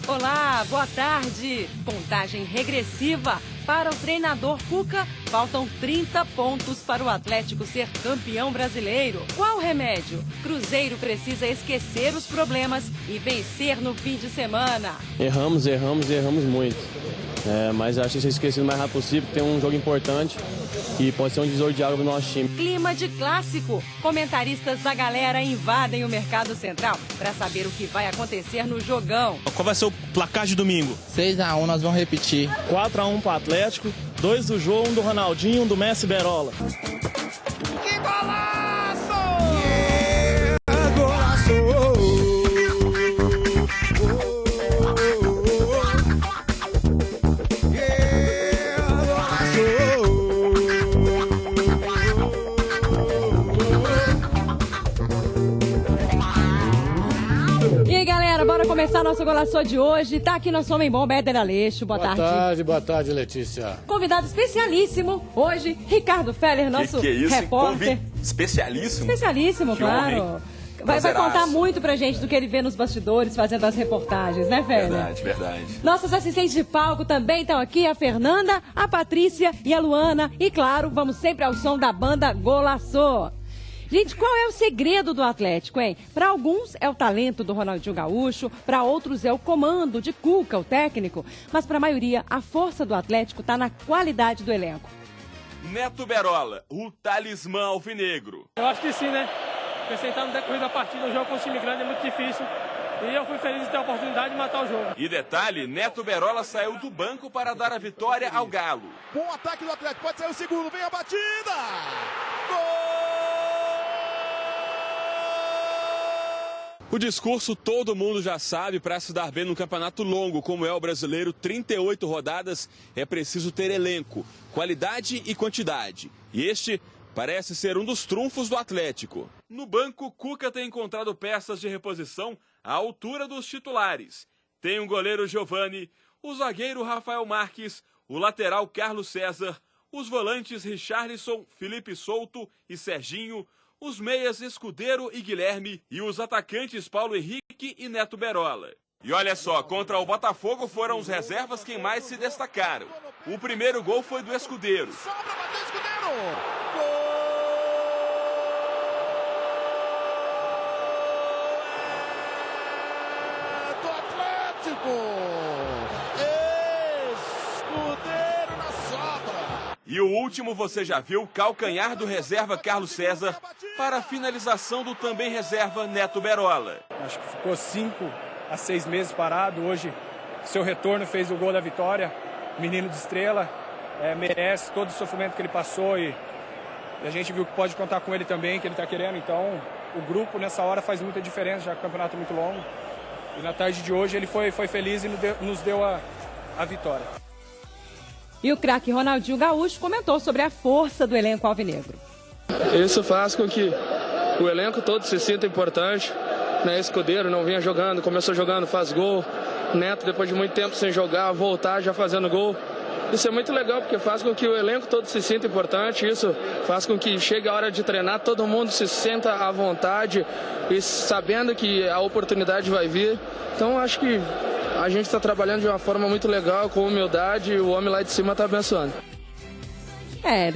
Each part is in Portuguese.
Olá, boa tarde. Contagem regressiva para o treinador Cuca. Faltam 30 pontos para o Atlético ser campeão brasileiro. Qual o remédio? Cruzeiro precisa esquecer os problemas e vencer no fim de semana. Erramos muito. Mas acho que se esquecer o mais rápido possível, tem um jogo importante e pode ser um divisor de água do nosso time. Clima de clássico. Comentaristas da galera invadem o mercado central para saber o que vai acontecer no jogão. Qual vai ser o placar de domingo? 6-1, nós vamos repetir. 4-1 para o Atlético, 2 do Jô, 1 do Ronaldinho, 1 do Messi Berola. Que golaço! Yeah, golaço! Bora começar nosso Golaço de hoje. Tá aqui nosso homem bom, Béder Aleixo. Boa tarde. Boa tarde, Letícia. Convidado especialíssimo hoje, Ricardo Feller, nosso que é isso, repórter. Especialíssimo? Especialíssimo, que claro. Homem. Vai contar muito pra gente do que ele vê nos bastidores, fazendo as reportagens, né, Feller? Verdade. Nossos assistentes de palco também estão aqui, a Fernanda, a Patrícia e a Luana. E claro, vamos sempre ao som da banda Golaço. Gente, qual é o segredo do Atlético, hein? Para alguns é o talento do Ronaldinho Gaúcho, para outros é o comando de Cuca, o técnico. Mas para a maioria, a força do Atlético está na qualidade do elenco. Neto Berola, o talismã alvinegro. Eu acho que sim, né? Acrescentar no decorrer da partida, um jogo com um time grande é muito difícil. E eu fui feliz de ter a oportunidade de matar o jogo. E detalhe, Neto Berola saiu do banco para dar a vitória ao Galo. Bom ataque do Atlético, pode sair o segundo, vem a batida! Gol! O discurso todo mundo já sabe, para se dar bem num campeonato longo como é o brasileiro, 38 rodadas, é preciso ter elenco, qualidade e quantidade. E este parece ser um dos trunfos do Atlético. No banco, Cuca tem encontrado peças de reposição à altura dos titulares. Tem o goleiro Giovani, o zagueiro Rafael Marques, o lateral Carlos César, os volantes Richarlison, Felipe Souto e Serginho, os meias Escudeiro e Guilherme e os atacantes Paulo Henrique e Neto Berola. E olha só, contra o Botafogo foram os reservas quem mais se destacaram. O primeiro gol foi do Escudeiro. Sobra, bateu Escudeiro! Gol! É do Atlético! Escudeiro na sobra! E o último você já viu, calcanhar do reserva Carlos César para a finalização do também reserva Neto Berola. Acho que ficou 5 a 6 meses parado. Hoje, seu retorno fez o gol da vitória. Menino de estrela, merece todo o sofrimento que ele passou e a gente viu que pode contar com ele também, que ele está querendo. Então, o grupo nessa hora faz muita diferença, já que o campeonato é muito longo. E na tarde de hoje ele foi feliz e nos deu a vitória. E o craque Ronaldinho Gaúcho comentou sobre a força do elenco alvinegro. Isso faz com que o elenco todo se sinta importante. Escudeiro não vinha jogando, começou jogando, faz gol. Neto, depois de muito tempo sem jogar, voltar já fazendo gol. Isso é muito legal, porque faz com que o elenco todo se sinta importante. Isso faz com que chegue a hora de treinar, todo mundo se sinta à vontade e sabendo que a oportunidade vai vir. Então, acho que a gente está trabalhando de uma forma muito legal, com humildade, e o homem lá de cima está abençoando.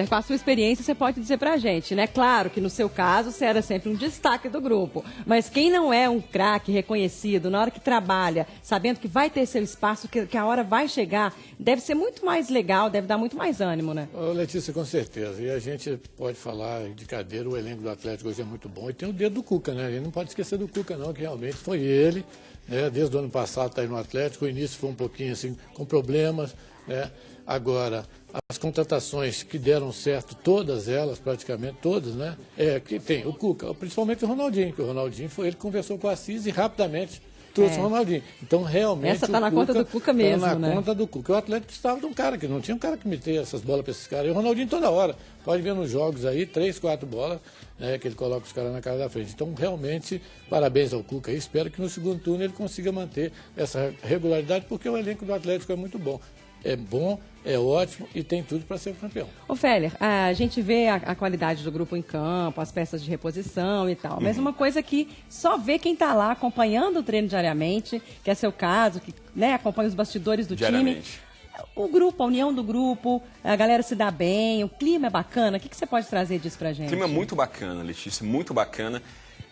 Com a sua experiência você pode dizer pra gente, né? Claro que no seu caso você era sempre um destaque do grupo, mas quem não é um craque reconhecido, na hora que trabalha, sabendo que vai ter seu espaço, que a hora vai chegar, deve ser muito mais legal, deve dar muito mais ânimo, né? Letícia, com certeza. E a gente pode falar de cadeira, o elenco do Atlético hoje é muito bom. E tem o dedo do Cuca, né? A gente não pode esquecer do Cuca, não, que realmente foi ele, né? Desde o ano passado está aí no Atlético, o início foi um pouquinho assim, com problemas, né? Agora, as contratações que deram certo, todas elas, praticamente todas, né? Que tem o Cuca, principalmente o Ronaldinho, que o Ronaldinho foi ele que conversou com o Assis e rapidamente trouxe o Ronaldinho. Então, realmente, essa está na conta do Cuca mesmo, né? Na conta do Cuca. O Atlético precisava de um cara, que não tinha um cara que metia essas bolas para esses caras. E o Ronaldinho toda hora. Pode ver nos jogos aí, 3, 4 bolas, né, que ele coloca os caras na cara da frente. Então, realmente, parabéns ao Cuca. E espero que no segundo turno ele consiga manter essa regularidade, porque o elenco do Atlético é muito bom. é bom, é ótimo e tem tudo para ser campeão. Ô Féller, a gente vê a qualidade do grupo em campo, as peças de reposição e tal, mas uma coisa que só vê quem está lá acompanhando o treino diariamente, que é seu caso, que acompanha os bastidores do time. O grupo, a união do grupo, a galera se dá bem, o clima é bacana. O que você pode trazer disso pra gente? O clima é muito bacana, Letícia, muito bacana.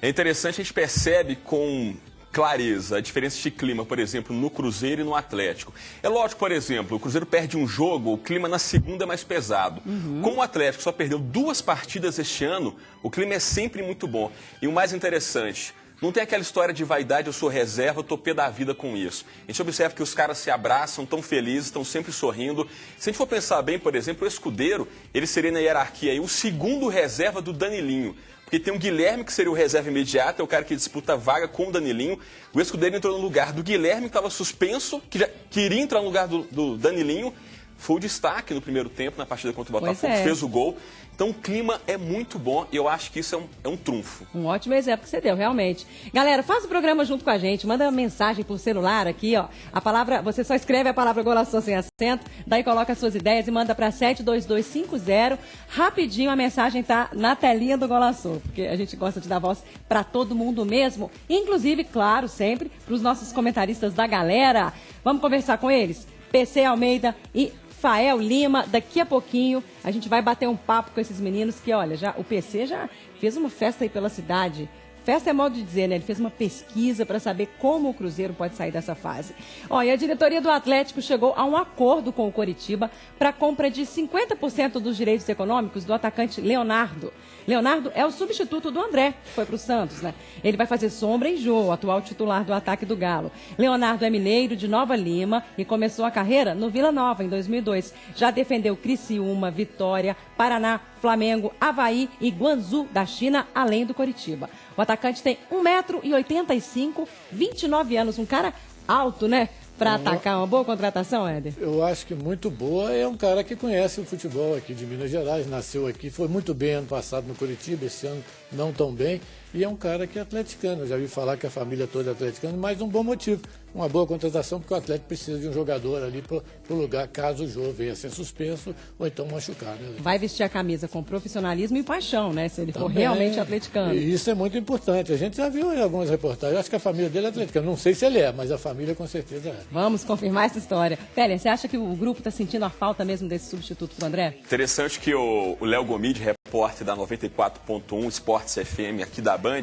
É interessante, a gente percebe com clareza a diferença de clima, por exemplo, no Cruzeiro e no Atlético. É lógico, por exemplo, o Cruzeiro perde um jogo, o clima na segunda é mais pesado. Como o Atlético só perdeu 2 partidas este ano, o clima é sempre muito bom. E o mais interessante, não tem aquela história de vaidade, eu sou reserva, eu tô pé da vida com isso. A gente observa que os caras se abraçam, tão felizes, estão sempre sorrindo. Se a gente for pensar bem, por exemplo, o Scudeiro, ele seria na hierarquia aí o segundo reserva do Danilinho. Porque tem o Guilherme, que seria o reserva imediato, é o cara que disputa a vaga com o Danilinho. O Scudeiro entrou no lugar do Guilherme, que estava suspenso, que já queria entrar no lugar do Danilinho. Foi o destaque no primeiro tempo, na partida contra o Botafogo, fez o gol. Então o clima é muito bom e eu acho que isso é um trunfo. Um ótimo exemplo que você deu, realmente. Galera, faz o programa junto com a gente, manda uma mensagem por celular aqui, ó. A palavra, você só escreve a palavra Golaçou sem acento, daí coloca as suas ideias e manda para 72250. Rapidinho a mensagem tá na telinha do Golaçou, porque a gente gosta de dar voz para todo mundo mesmo, inclusive, claro, sempre, para os nossos comentaristas da galera. Vamos conversar com eles? PC Almeida e Fael Lima, daqui a pouquinho a gente vai bater um papo com esses meninos que, olha, o PC já fez uma festa aí pela cidade. Festa é modo de dizer, né? Ele fez uma pesquisa para saber como o Cruzeiro pode sair dessa fase. E a diretoria do Atlético chegou a um acordo com o Coritiba para a compra de 50% dos direitos econômicos do atacante Leonardo. Leonardo é o substituto do André, que foi para o Santos, né? Ele vai fazer sombra em Jô, atual titular do ataque do Galo. Leonardo é mineiro de Nova Lima e começou a carreira no Vila Nova, em 2002. Já defendeu Criciúma, Vitória, Paraná, Flamengo, Avaí e Guangzhou da China, além do Coritiba. O atacante tem 1,85 m, 29 anos, um cara alto, né? Para atacar, uma boa contratação, Éder? Eu acho que muito boa. É um cara que conhece o futebol aqui de Minas Gerais, nasceu aqui, foi muito bem ano passado no Coritiba, esse ano não tão bem. E é um cara que é atleticano. Eu já vi falar que a família toda é atleticana, mas um bom motivo. Uma boa contratação, porque o Atlético precisa de um jogador ali para o lugar, caso o jogo venha a ser suspenso ou então machucar. Né? Vai vestir a camisa com profissionalismo e paixão, né? Se ele for realmente atleticano. E isso é muito importante. A gente já viu em algumas reportagens. Eu acho que a família dele é atleticana. Não sei se ele é, mas a família com certeza é. Vamos confirmar essa história. Féller, você acha que o grupo está sentindo a falta mesmo desse substituto para o André? Interessante que o Léo Gomide, repórter da 94.1 Esportes FM aqui da Band,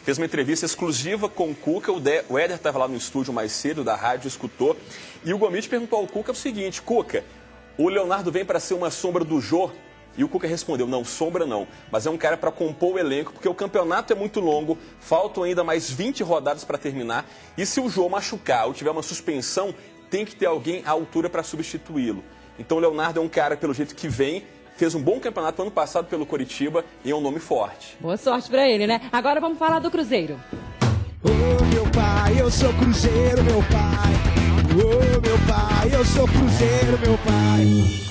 fez uma entrevista exclusiva com o Cuca. O Éder estava lá no estúdio mais cedo da rádio, escutou. E o Gomide perguntou ao Cuca o seguinte: Cuca, o Leonardo vem para ser uma sombra do Jô? E o Cuca respondeu: não, sombra não, mas é um cara para compor o elenco, porque o campeonato é muito longo, faltam ainda mais 20 rodadas para terminar. E se o Jô machucar ou tiver uma suspensão, tem que ter alguém à altura para substituí-lo. Então o Leonardo é um cara, pelo jeito que vem, fez um bom campeonato ano passado pelo Coritiba e é um nome forte. Boa sorte pra ele, né? Agora vamos falar do Cruzeiro. Ô meu pai, eu sou Cruzeiro, meu pai. Ô meu pai, eu sou Cruzeiro, meu pai.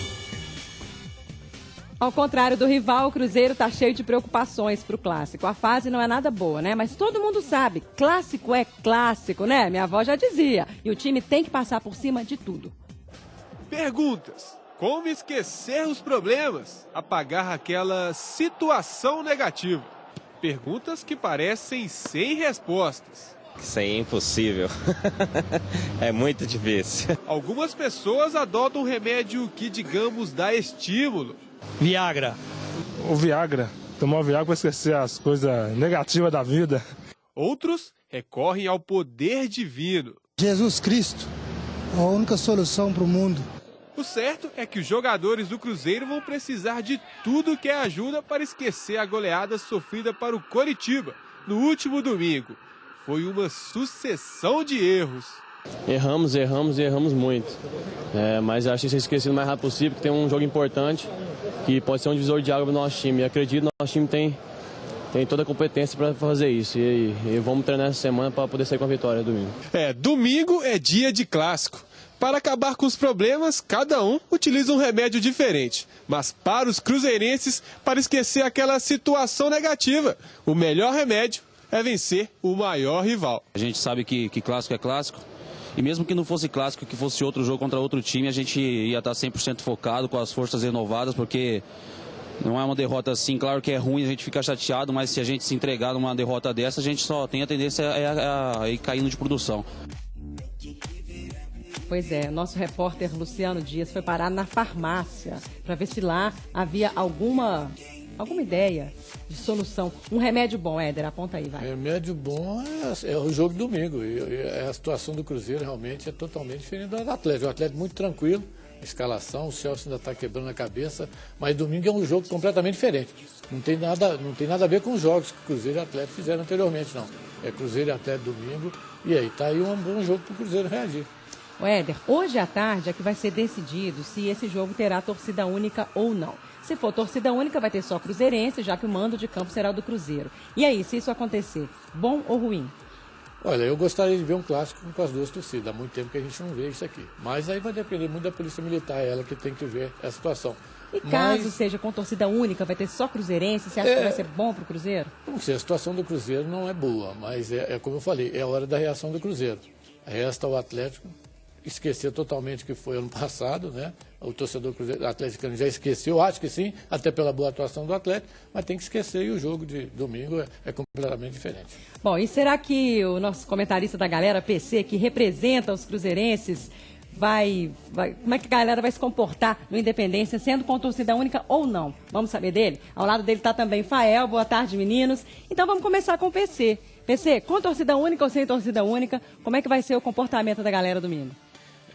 Ao contrário do rival, o Cruzeiro tá cheio de preocupações pro clássico. A fase não é nada boa, né? Mas todo mundo sabe, clássico é clássico, né? Minha avó já dizia. E o time tem que passar por cima de tudo. Perguntas. Como esquecer os problemas? Apagar aquela situação negativa. Perguntas que parecem sem respostas. Isso aí é impossível. É muito difícil. Algumas pessoas adotam um remédio que, digamos, dá estímulo. Viagra. O Viagra. Tomar o Viagra para esquecer as coisas negativas da vida. Outros recorrem ao poder divino. Jesus Cristo, a única solução para o mundo. O certo é que os jogadores do Cruzeiro vão precisar de tudo que é ajuda para esquecer a goleada sofrida para o Coritiba no último domingo. Foi uma sucessão de erros. Erramos muito. Mas acho que tem que ser esquecido o mais rápido possível, porque tem um jogo importante que pode ser um divisor de água para o nosso time. E acredito que o nosso time tem toda a competência para fazer isso. E vamos treinar essa semana para poder sair com a vitória domingo. Domingo é dia de clássico. Para acabar com os problemas, cada um utiliza um remédio diferente. Mas para os cruzeirenses, para esquecer aquela situação negativa, o melhor remédio é vencer o maior rival. A gente sabe que clássico é clássico. E mesmo que não fosse clássico, que fosse outro jogo contra outro time, a gente ia estar 100% focado, com as forças renovadas, porque não é uma derrota assim, claro que é ruim, a gente fica chateado, mas se a gente se entregar numa derrota dessa, a gente só tem a tendência a ir caindo de produção. Pois é, nosso repórter Luciano Dias foi parar na farmácia para ver se lá havia alguma ideia de solução. Um remédio bom, Éder, aponta aí, vai. Remédio bom é o jogo domingo. E a situação do Cruzeiro realmente é totalmente diferente do Atlético. O Atlético muito tranquilo, escalação, o Celso ainda está quebrando a cabeça, mas domingo é um jogo completamente diferente. Não tem nada a ver com os jogos que o Cruzeiro e o Atlético fizeram anteriormente, não. É Cruzeiro e Atlético domingo, e aí está aí um bom jogo para o Cruzeiro reagir. O Éder, hoje à tarde é que vai ser decidido se esse jogo terá torcida única ou não. Se for torcida única, vai ter só cruzeirense, já que o mando de campo será o do Cruzeiro. E aí, se isso acontecer, bom ou ruim? Olha, eu gostaria de ver um clássico com as duas torcidas. Há muito tempo que a gente não vê isso aqui. Mas aí vai depender muito da Polícia Militar, ela que tem que ver a situação. E caso seja com torcida única, vai ter só cruzeirense, você acha que vai ser bom para o Cruzeiro? Não sei, a situação do Cruzeiro não é boa, mas é como eu falei, é a hora da reação do Cruzeiro. Resta o Atlético esquecer totalmente o que foi ano passado, né? O torcedor atleticano já esqueceu, acho que sim, até pela boa atuação do Atlético, mas tem que esquecer e o jogo de domingo é completamente diferente. Bom, e será que o nosso comentarista da galera, PC, que representa os cruzeirenses, como é que a galera vai se comportar no Independência, sendo com torcida única ou não? Vamos saber dele? Ao lado dele está também Fael. Boa tarde, meninos. Então vamos começar com o PC. PC, com torcida única ou sem torcida única, como é que vai ser o comportamento da galera domingo?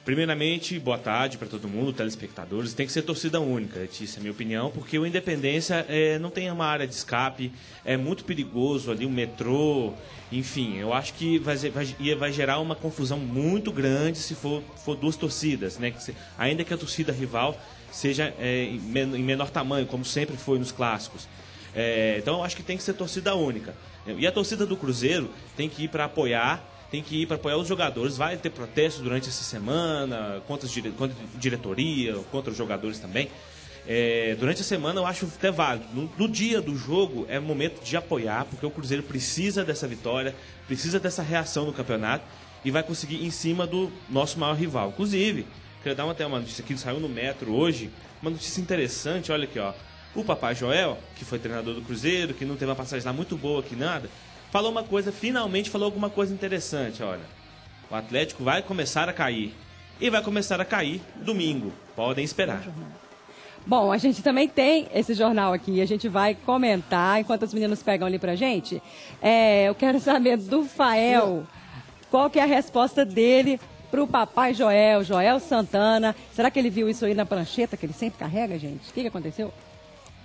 Primeiramente, boa tarde para todo mundo, telespectadores. Tem que ser torcida única, Letícia, é a minha opinião, porque o Independência não tem uma área de escape, é muito perigoso ali, o metrô, enfim, eu acho que vai gerar uma confusão muito grande se for duas torcidas, né? Ainda que a torcida rival seja em menor tamanho, como sempre foi nos clássicos. Então, eu acho que tem que ser torcida única. E a torcida do Cruzeiro tem que ir para apoiar. Tem que ir para apoiar os jogadores. Vai ter protestos durante essa semana contra a diretoria, contra os jogadores também. Durante a semana eu acho até válido. No dia do jogo é momento de apoiar, porque o Cruzeiro precisa dessa vitória, precisa dessa reação no campeonato e vai conseguir em cima do nosso maior rival. Inclusive, queria dar até uma notícia aqui que saiu no Metro hoje, uma notícia interessante, olha aqui, ó. O Papai Joel, que foi treinador do Cruzeiro, que não teve uma passagem lá muito boa aqui, nada, finalmente falou alguma coisa interessante, olha. O Atlético vai começar a cair. E vai começar a cair domingo. Podem esperar. Bom, a gente também tem esse jornal aqui. A gente vai comentar enquanto os meninos pegam ali pra gente. Eu quero saber do Fael, qual que é a resposta dele pro Papai Joel, Joel Santana. Será que ele viu isso aí na prancheta que ele sempre carrega, gente? O que aconteceu?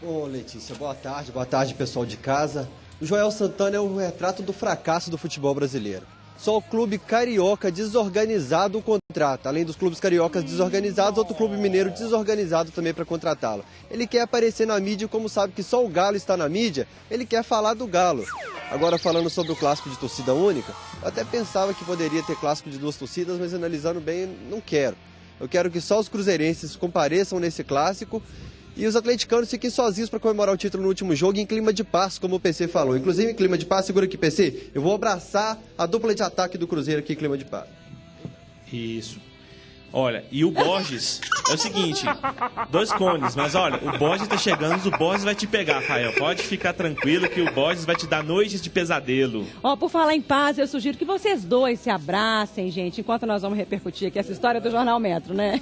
Ô, Letícia, boa tarde, pessoal de casa. O Joel Santana é um retrato do fracasso do futebol brasileiro. Só o clube carioca desorganizado o contrata. Além dos clubes cariocas desorganizados, outro clube mineiro desorganizado também para contratá-lo. Ele quer aparecer na mídia, como sabe que só o Galo está na mídia, ele quer falar do Galo. Agora, falando sobre o clássico de torcida única, eu até pensava que poderia ter clássico de duas torcidas, mas analisando bem, não quero. Eu quero que só os cruzeirenses compareçam nesse clássico e os atleticanos fiquem sozinhos para comemorar o título no último jogo em clima de paz, como o PC falou. Inclusive, em clima de paz, segura aqui, PC, eu vou abraçar a dupla de ataque do Cruzeiro aqui em clima de paz. Isso. Olha, e o Borges, é o seguinte, 2 cones, mas olha, o Borges tá chegando, o Borges vai te pegar, Rafael. Pode ficar tranquilo que o Borges vai te dar noites de pesadelo. Por falar em paz, eu sugiro que vocês dois se abracem, gente, enquanto nós vamos repercutir aqui essa história do Jornal Metro, né?